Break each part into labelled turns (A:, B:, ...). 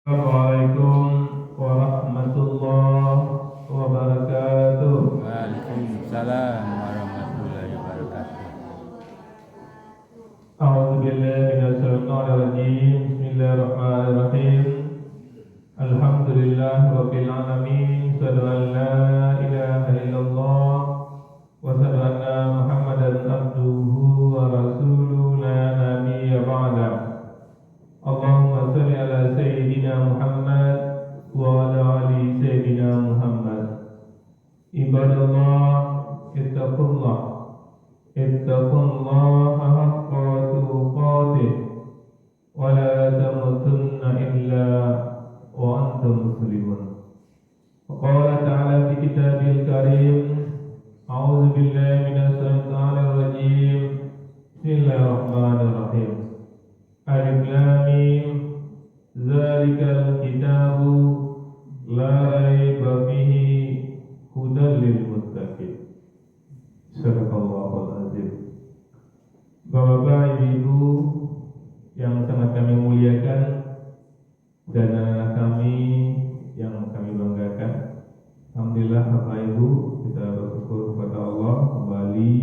A: Assalamualaikum warahmatullahi wabarakatuh.
B: Waalaikumsalam warahmatullahi wabarakatuh.
A: A'udzu billahi minasyaitonir rajim. Bismillahirrahmanirrahim. Alhamdulillahirabbil alamin. Asyhadu an la ilaha illallah wa asyhadu anna Muhammadan abduhu wa rasuluhu la nabiyya ba'da. Allahumma salli ala sayyidina Muhammad wa ala ali sayyidina Muhammad. Ibadallah, ittaqullah haqqa tuqatih wa la tamutunna illa wa antum muslimun. Qala ta'ala fi kitabil karim, a'udzu billahi minasy syaithanir rajim. Bismillahirrahmanirrahim. Alif Lam Mim, Zalikal kitabu la raiba fihi hudan lil muttaqin. Sadaqallahul azim. Bapak Ibu yang sangat kami muliakan dan anak kami yang kami banggakan, alhamdulillah Bapak Ibu, kita bersyukur kepada Allah kembali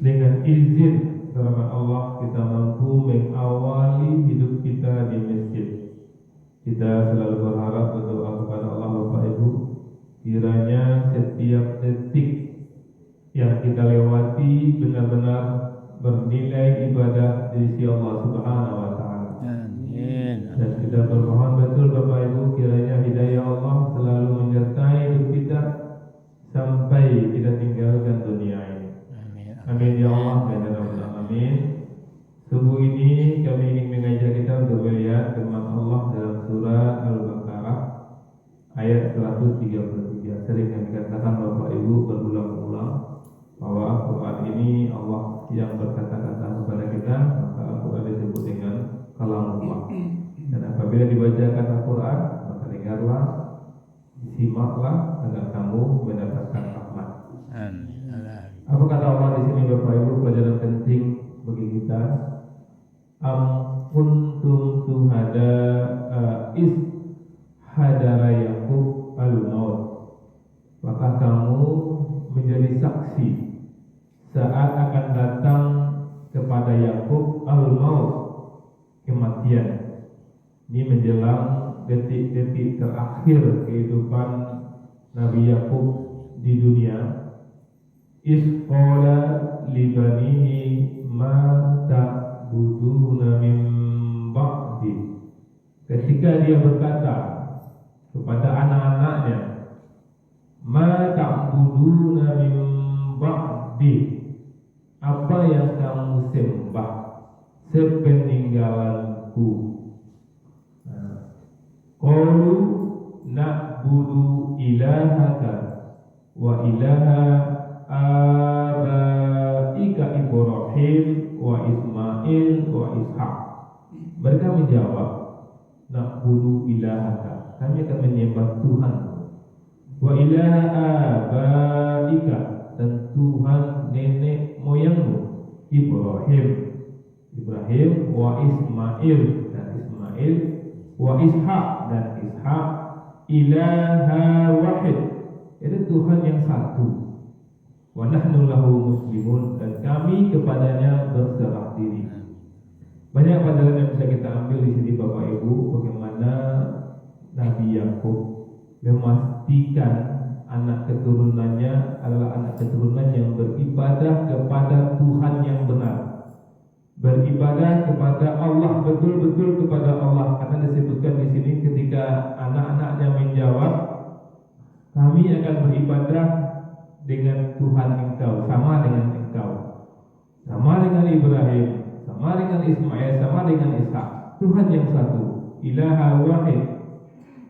A: dengan izin rahmat Allah kita mampu mengawali hidup kita di masjid. Kita selalu berharap berdoa kepada Allah Bapak Ibu, kiranya setiap detik yang kita lewati benar-benar bernilai ibadah di sisi Allah Subhanahu wa taala.
B: Amin.
A: Dan kita bermohon betul Bapak Ibu, kiranya hidayah Allah selalu menyertai hidup kita sampai kita tinggalkan dunia ini. Amin ya Allah ya Rabbal alamin. Subuh ini kami ingin mengajak kita untuk melihat firman Allah dalam surah Al-Baqarah ayat 133. Sering kami katakan Bapak Ibu berulang-ulang bahwa Al-Quran ini Allah yang berkata-kata kepada kita, maka Al-Quran disebut dengan kalamullah. Dan apabila dibacakan Al-Quran, maka dengarlah, simaklah agar kamu mendapatkan rahmat.
B: Amin.
A: Apa kata Allah di sini Bapak Ibu, pelajaran penting bagi kita. Am kuntum suhada is hadara Yaqub al-maut. Maka kamu menjadi saksi saat akan datang kepada Yaqub al-maut, kematian. Ini menjelang detik-detik terakhir kehidupan Nabi Yaqub di dunia. Isqala libanihi ma ta'buduna min ba'di. Ketika dia berkata kepada anak-anaknya, ma ta'buduna min ba'di, apa yang kamu sembah sepeninggalanku? Qalu na'budu ilahaka wa ilaha abaika Ibrahim wa Ismail wa Ishaq. Mereka menjawab, na'budu ilahaka, kami akan menyembah Tuhan, wa ilaha abaika, dan Tuhan nenek moyangmu Ibrahim wa Ismail dan Ismail, wa Ishaq dan Ishaq, ilaha wahid, itu Tuhan yang satu. Wa nahnu lahu muslimun, dan kami kepadanya berserah diri. Banyak pelajaran yang bisa kita ambil di sini Bapak Ibu, bagaimana Nabi Yakub memastikan anak keturunannya adalah anak keturunan yang beribadah kepada Tuhan yang benar, beribadah kepada Allah, betul-betul kepada Allah. Karena disebutkan di sini ketika anak-anaknya menjawab, kami akan beribadah dengan Tuhan engkau, sama dengan engkau, sama dengan Ibrahim, sama dengan Ismail, sama dengan Ishak, Tuhan yang satu, ilaha wahid.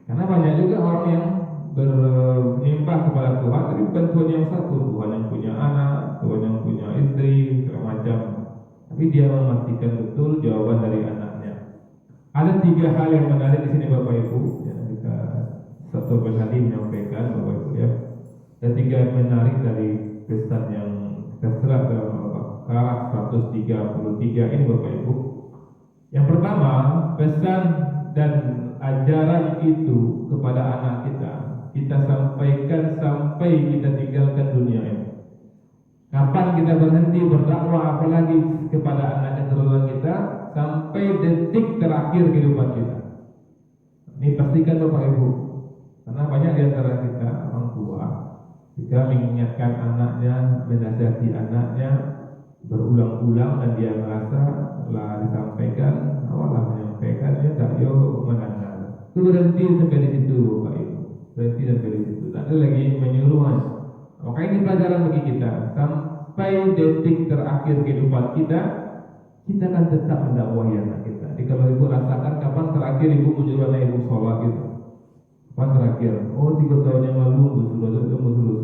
A: Karena banyak juga orang yang bernyembah kepada Tuhan, tapi bukan Tuhan yang satu, Tuhan yang punya anak, Tuhan yang punya istri, segala macam. Tapi dia memastikan betul jawaban dari anaknya. Ada 3 hal yang menarik di sini Bapak Ibu, ya, kita satu kali menyampaikan Bapak Ibu ya. Ada 3 menarik dari pesan yang terserap dalam Al-Baqarah 133 ini Bapak Ibu. Yang pertama, pesan dan ajaran itu kepada anak kita sampaikan sampai kita tinggalkan dunia ini. Kapan kita berhenti berdakwah apalagi kepada anak keturunan kita sampai detik terakhir kehidupan kita. Ini pastikan Bapak Ibu, karena banyak di antara kita orang tua jika mengingatkan anaknya, menasihati anaknya berulang-ulang dan dia merasa lah disampaikan, awalah menyampaikan dia tak yo mendengar. Itu berhenti sampai di situ Bapak Ibu, berhenti sampai di situ. Tak ada lagi menyuruh. Maka ini pelajaran bagi kita sampai detik terakhir kehidupan kita akan tetap mendakwahi anak kita. Jadi kalau ibu rasakan kapan terakhir ibu menyuruh anak ibu sholat gitu, kapan terakhir? Oh 3 tahun yang lalu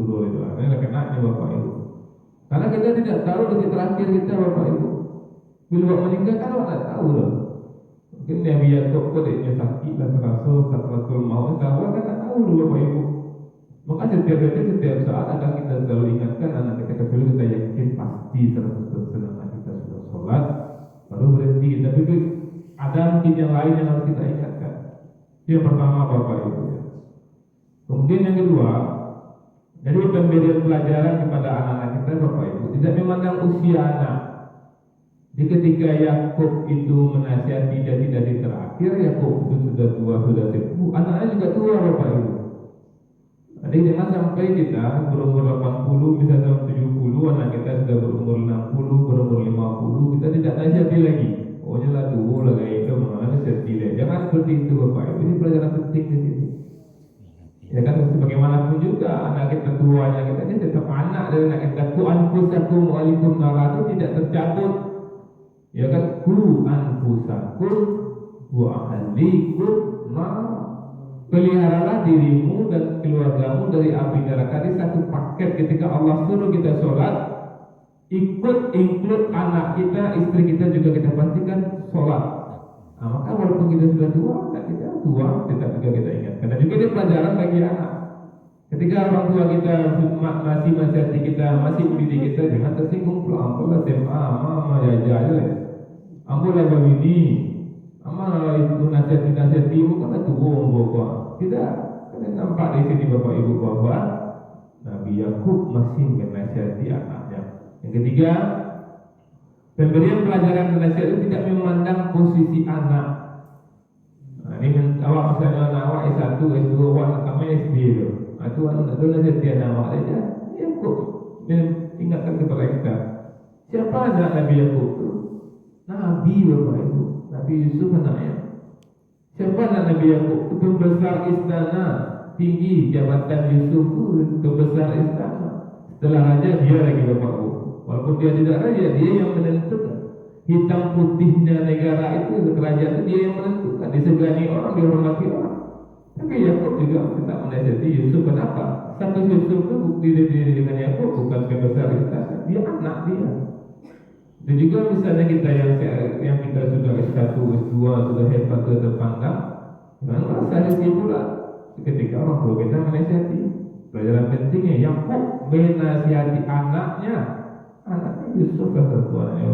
A: suruh itu. Ini kenanya Bapak Ibu. Karena kita tidak tahu detik terakhir kita Bapak Ibu. Bila meninggal kan orang tak tahu loh. Mungkin Nabi Yakub kok dia sakit dan terasa sakratul maut, tahu kan tak tahu loh Bapak Ibu. Maka setiap saat akan kita selalu ingatkan anak kita kecuali kita yakin pasti 100% anak kita sudah sholat baru berhenti. Tapi ada mungkin yang lain yang harus kita ingatkan. Itu yang pertama Bapak Ibu ya. Kemudian yang kedua, jadi pemberian pelajaran kepada anak-anak kita Bapak Ibu tidak memandang usia anak. Jadi ketika Yakub itu menasihati dari terakhir, Yakub itu sudah tua, sudah sepuh, anaknya juga tua Bapak Ibu. Jadi jangan sampai kita berumur 80, misalnya 70, anak kita sudah berumur 60, berumur 50, kita tidak nasihati lagi. Oh jelas tua lah kayak itu, mana nasihati lagi. Jangan seperti itu Bapak Ibu. Ini pelajaran penting di sini. Ya kan bagaimanapun juga anak kita tuanya kita ini tetap anak dari anak kita. Ku anfusakum wa'alikum nara itu tidak tercabut. Ya kan ku anfusakum wa ahlikum nara. Peliharalah dirimu dan keluargamu dari api neraka. Ini satu paket ketika Allah suruh kita sholat, include anak kita, istri kita juga kita pastikan sholat. Nah, maka walaupun kita sudah tua, anak kita tua, tetap juga kita ingatkan. Dan juga ini pelajaran bagi anak. Ketika orang tua kita masih nasihati kita, masih mendidik kita, jangan tersinggung pula. Ampulah SMA, mama jajah aja. Ampulah begini. Amal itu nasihati bukan itu bohong. Tidak. Kalian nampak di sini Bapak Ibu bahwa Nabi Yakub masih menasihati anaknya. Yang ketiga, pemberian pelajaran dan nasihat itu tidak memandang posisi anak. Nah, ini awak misalnya anak awak S1, S2, awak kami SD itu. Itu nasihati anak awak saja. Yakub ingatkan kepada kita. Siapa anak Nabi Yakub itu? Nabi Bapak Ibu. Nabi Yusuf anaknya. Siapa anak Nabi Yakub? Itu pembesar istana, tinggi jabatan Yusuf itu pembesar istana. Setelah raja dia lagi Bapak Ibu. Walaupun dia tidak raja, dia yang menentukan. Hitam putihnya negara itu kerajaan itu dia yang menentukan. Disegani orang, dihormati orang. Tapi Yakub juga tetap menasihati Yusuf. Kenapa? Status Yusuf itu bukti dengan Yakub bukan pembesar istana. Dia anak dia. Dan juga misalnya kita yang kita sudah S1, S2 sudah hebat, sudah terpandang, jangan merasa rezeki pula. Ketika orang tua kita menasihati, pelajaran pentingnya Yakub menasihati anaknya Yusuf dan tertuanya.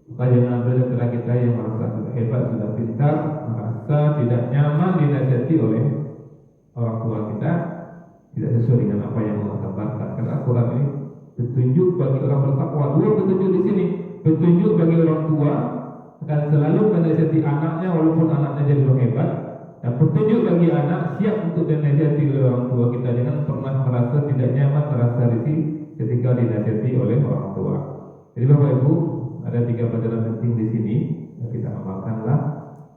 A: Maka jangan belajar kita yang merasa sudah hebat, sudah pintar, merasa tidak nyaman dinasihati oleh orang tua kita, tidak sesuai dengan apa yang Allah kabarkan. Karena Al-Quran ini petunjuk bagi orang bertakwa. Dua petunjuk di sini. Petunjuk bagi orang tua akan selalu menasihati anaknya walaupun anaknya jadi orang hebat. Dan petunjuk bagi anak siap untuk dinasihati oleh orang tua kita. Jangan pernah merasa tidak nyaman, merasa risih ketika dinasihati oleh orang tua. Jadi Bapak Ibu, ada 3 pelajaran penting di sini yang kita amalkanlah.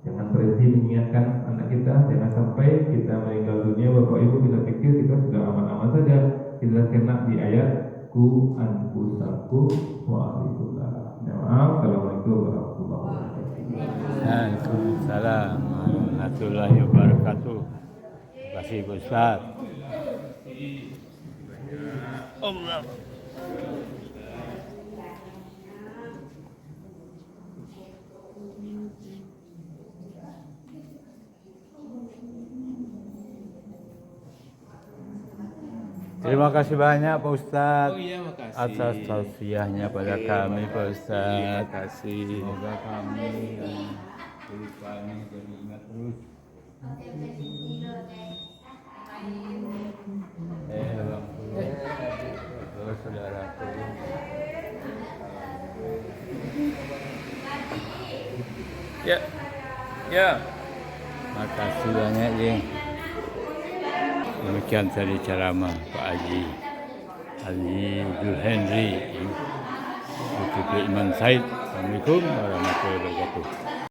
A: Jangan berhenti mengingatkan anak kita. Jangan sampai kita meninggal dunia Bapak Ibu kita pikir kita sudah aman-aman saja. Kita kena di ayat ku anfusakum wa ahlikum nara. Assalamualaikum warahmatullahi wabarakatuh.
B: Waalaikumsalam warahmatullahi wabarakatuh. Terima kasih Ustaz. Allah. Terima kasih banyak Pak Ustadz atas tausiahnya pada kami Pak Ustadz.
C: Terima kasih.
B: Semoga kami Lupanya jadi ingat terus. Bang terus saudaraku. Ya, ya. Makasih banyak, Jeng. Demikian tadi ceramah Pak Haji Zul Henry, Zulkifli Iman Said. Assalamualaikum warahmatullahi wabarakatuh.